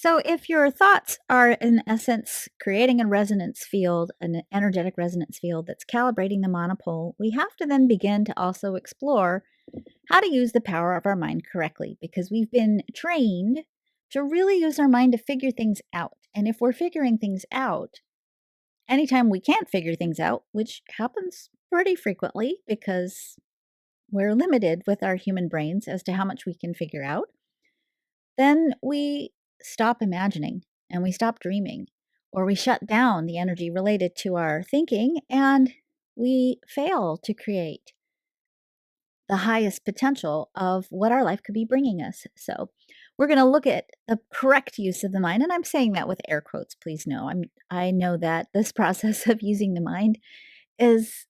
So, if your thoughts are, in essence, creating a resonance field, an energetic resonance field that's calibrating the monopole, we have to then begin to also explore how to use the power of our mind correctly because we've been trained to really use our mind to figure things out. And if we're figuring things out, anytime we can't figure things out, which happens pretty frequently because we're limited with our human brains as to how much we can figure out, then we stop imagining and we stop dreaming, or we shut down the energy related to our thinking and we fail to create the highest potential of what our life could be bringing us. So, we're going to look at the correct use of the mind, and I'm saying that with air quotes. Please know, I know that this process of using the mind is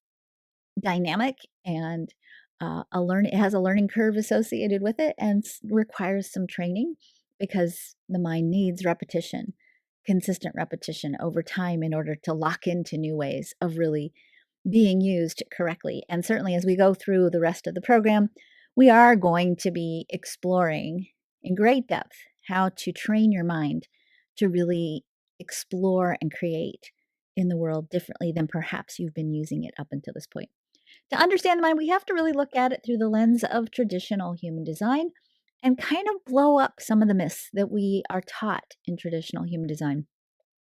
dynamic and it has a learning curve associated with it and requires some training because the mind needs repetition, consistent repetition over time in order to lock into new ways of really being used correctly. And certainly as we go through the rest of the program, we are going to be exploring in great depth how to train your mind to really explore and create in the world differently than perhaps you've been using it up until this point. To understand the mind, we have to really look at it through the lens of traditional human design and kind of blow up some of the myths that we are taught in traditional human design.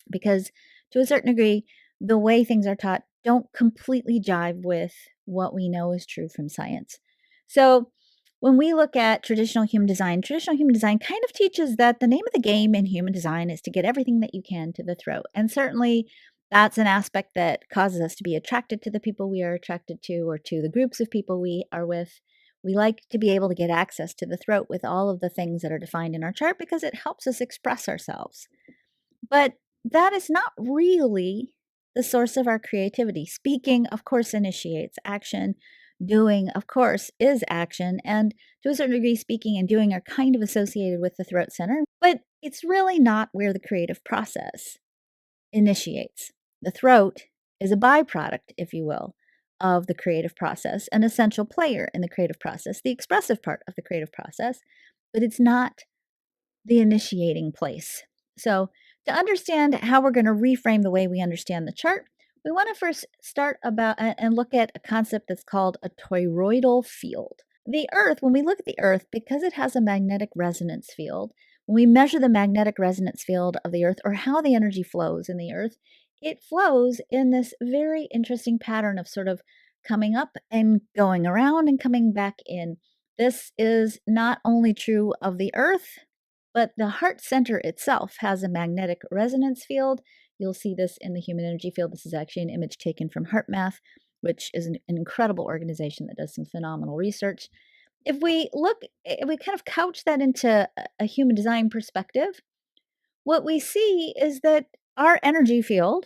Because to a certain degree, the way things are taught don't completely jive with what we know is true from science. So, when we look at traditional human design kind of teaches that the name of the game in human design is to get everything that you can to the throat. And certainly that's an aspect that causes us to be attracted to the people we are attracted to or to the groups of people we are with. We like to be able to get access to the throat with all of the things that are defined in our chart because it helps us express ourselves. But that is not really the source of our creativity. Speaking, of course, initiates action. Doing, of course, is action. And to a certain degree, speaking and doing are kind of associated with the throat center, but it's really not where the creative process initiates. The throat is a byproduct, if you will, of the creative process, an essential player in the creative process, the expressive part of the creative process, but it's not the initiating place. So, to understand how we're going to reframe the way we understand the chart, we want to first start about and look at a concept that's called a toroidal field. The Earth, when we look at the Earth, because it has a magnetic resonance field, when we measure the magnetic resonance field of the Earth or how the energy flows in the Earth, it flows in this very interesting pattern of sort of coming up and going around and coming back in. This is not only true of the Earth, but the heart center itself has a magnetic resonance field. You'll see this in the human energy field. This is actually an image taken from HeartMath, which is an incredible organization that does some phenomenal research. If we kind of couch that into a human design perspective, what we see is that our energy field,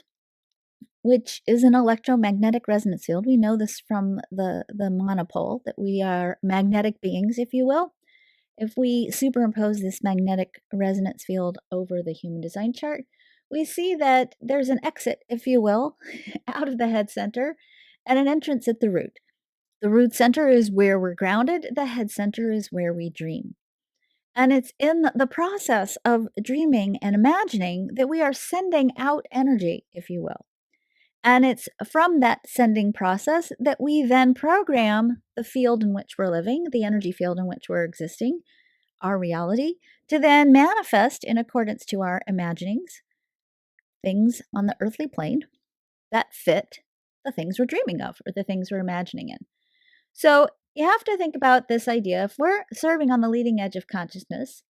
which is an electromagnetic resonance field, we know this from the monopole, that we are magnetic beings, if you will. If we superimpose this magnetic resonance field over the human design chart, we see that there's an exit, if you will, out of the head center and an entrance at the root. The root center is where we're grounded, the head center is where we dream. And it's in the process of dreaming and imagining that we are sending out energy, if you will. And it's from that sending process that we then program the field in which we're living, the energy field in which we're existing, our reality, to then manifest in accordance to our imaginings, things on the earthly plane that fit the things we're dreaming of or the things we're imagining in. So you have to think about this idea. If we're serving on the leading edge of consciousness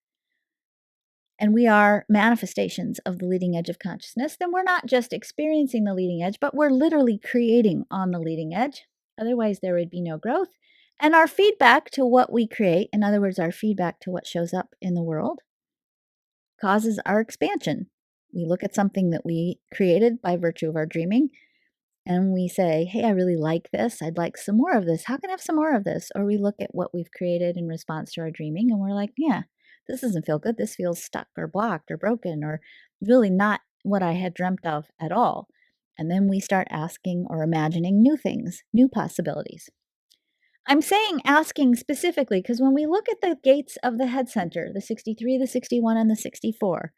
and we are manifestations of the leading edge of consciousness, then we're not just experiencing the leading edge, but we're literally creating on the leading edge. Otherwise, there would be no growth. And our feedback to what we create, in other words, our feedback to what shows up in the world, causes our expansion. We look at something that we created by virtue of our dreaming and we say, hey, I really like this. I'd like some more of this. How can I have some more of this? Or we look at what we've created in response to our dreaming and we're like, yeah, this doesn't feel good. This feels stuck or blocked or broken or really not what I had dreamt of at all. And then we start asking or imagining new things, new possibilities. I'm saying asking specifically because when we look at the gates of the head center, the 63, the 61, and the 64,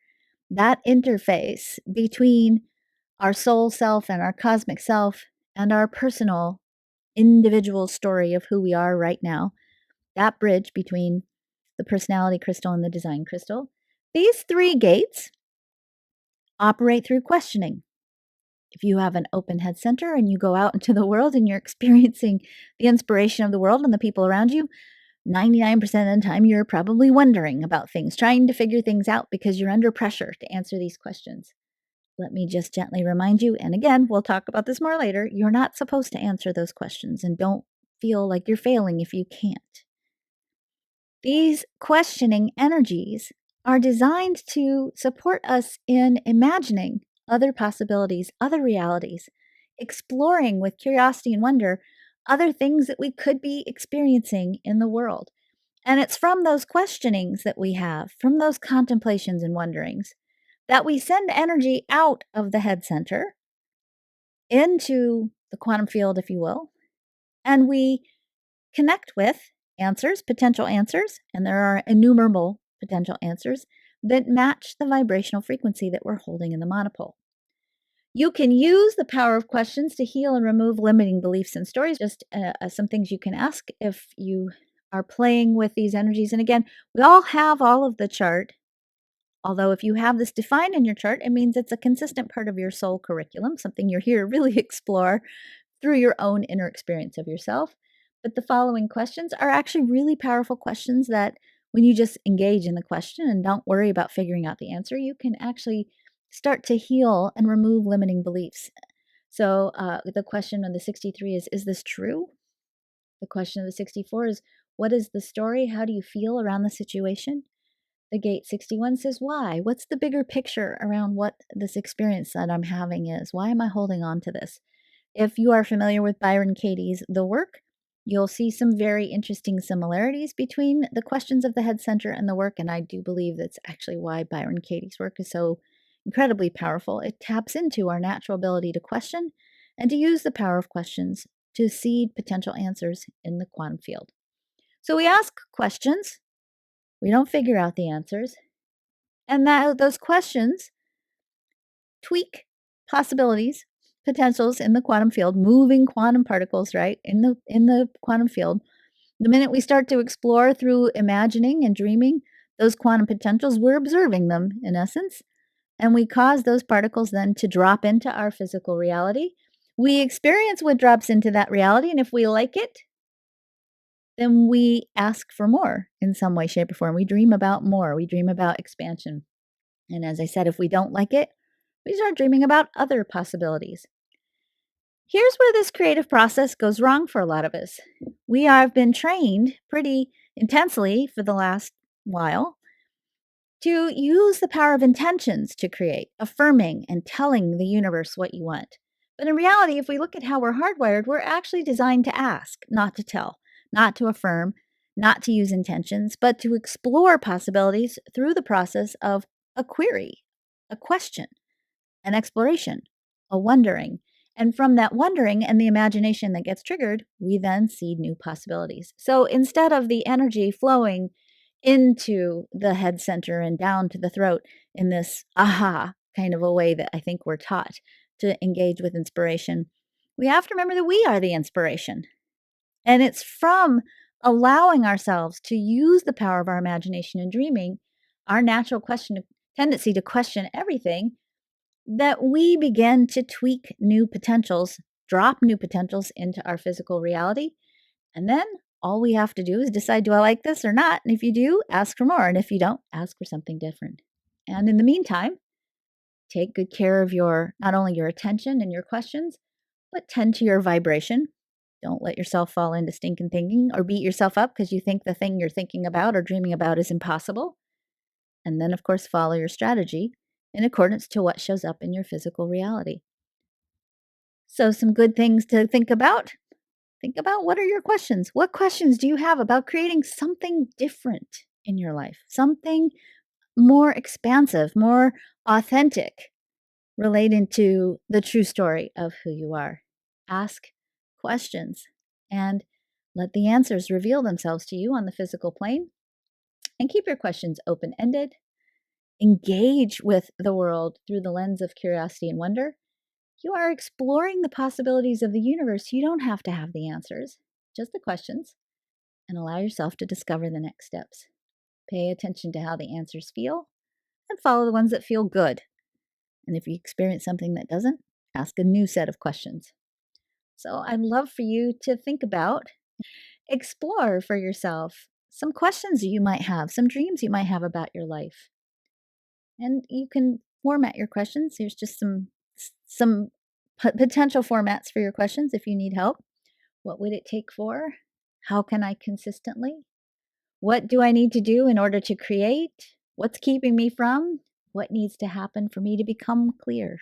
that interface between our soul self and our cosmic self and our personal individual story of who we are right now, that bridge between the personality crystal and the design crystal, these three gates operate through questioning. If you have an open head center and you go out into the world and you're experiencing the inspiration of the world and the people around you, 99% of the time you're probably wondering about things, trying to figure things out because you're under pressure to answer these questions. Let me just gently remind you, and again, we'll talk about this more later, you're not supposed to answer those questions, and don't feel like you're failing if you can't. These questioning energies are designed to support us in imagining other possibilities, other realities, exploring with curiosity and wonder other things that we could be experiencing in the world. And it's from those questionings that we have, from those contemplations and wonderings, that we send energy out of the head center into the quantum field, if you will, and we connect with answers, potential answers, and there are innumerable potential answers that match the vibrational frequency that we're holding in the monopole. You can use the power of questions to heal and remove limiting beliefs and stories. Just some things you can ask if you are playing with these energies. And again, we all have all of the chart. Although, if you have this defined in your chart, it means it's a consistent part of your soul curriculum, something you're here to really explore through your own inner experience of yourself. But the following questions are actually really powerful questions that when you just engage in the question and don't worry about figuring out the answer, you can actually start to heal and remove limiting beliefs. So the question of the 63 is this true? The question of the 64 is, what is the story? How do you feel around the situation? The gate 61 says, why? What's the bigger picture around what this experience that I'm having is? Why am I holding on to this? If you are familiar with Byron Katie's The Work, you'll see some very interesting similarities between the questions of the head center and the work. And I do believe that's actually why Byron Katie's work is so incredibly powerful. It taps into our natural ability to question and to use the power of questions to seed potential answers in the quantum field. So we ask questions, we don't figure out the answers, and those questions tweak possibilities, potentials in the quantum field, moving quantum particles, right, in the quantum field. The minute we start to explore through imagining and dreaming those quantum potentials, we're observing them in essence, and we cause those particles then to drop into our physical reality. We experience what drops into that reality, and if we like it, then we ask for more in some way, shape, or form. We dream about more. We dream about expansion. And as I said, if we don't like it, we start dreaming about other possibilities. Here's where this creative process goes wrong for a lot of us. We have been trained pretty intensely for the last while to use the power of intentions to create, affirming and telling the universe what you want. But in reality, if we look at how we're hardwired, we're actually designed to ask, not to tell, not to affirm, not to use intentions, but to explore possibilities through the process of a query, a question, an exploration, a wondering. And from that wondering and the imagination that gets triggered, we then seed new possibilities. So instead of the energy flowing into the head center and down to the throat in this aha kind of a way that I think we're taught to engage with inspiration, we have to remember that we are the inspiration. And it's from allowing ourselves to use the power of our imagination and dreaming, our natural tendency to question everything, that we begin to tweak new potentials, drop new potentials into our physical reality. And then all we have to do is decide, do I like this or not? And if you do, ask for more. And if you don't, ask for something different. And in the meantime, take good care of not only your attention and your questions, but tend to your vibration. Don't let yourself fall into stinking thinking or beat yourself up because you think the thing you're thinking about or dreaming about is impossible. And then, of course, follow your strategy in accordance to what shows up in your physical reality. So, some good things to think about. Think about, what are your questions? What questions do you have about creating something different in your life? Something more expansive, more authentic, relating to the true story of who you are. Ask questions and let the answers reveal themselves to you on the physical plane. And keep your questions open ended. engage with the world through the lens of curiosity and wonder, you are exploring the possibilities of the universe. You don't have to have the answers, just the questions, and allow yourself to discover the next steps. Pay attention to how the answers feel and follow the ones that feel good. And if you experience something that doesn't, ask a new set of questions. So I'd love for you to think about, explore for yourself some questions you might have, some dreams you might have about your life. And you can format your questions. Here's just some potential formats for your questions if you need help. What would it take for? How can I consistently? What do I need to do in order to create? What's keeping me from? What needs to happen for me to become clear?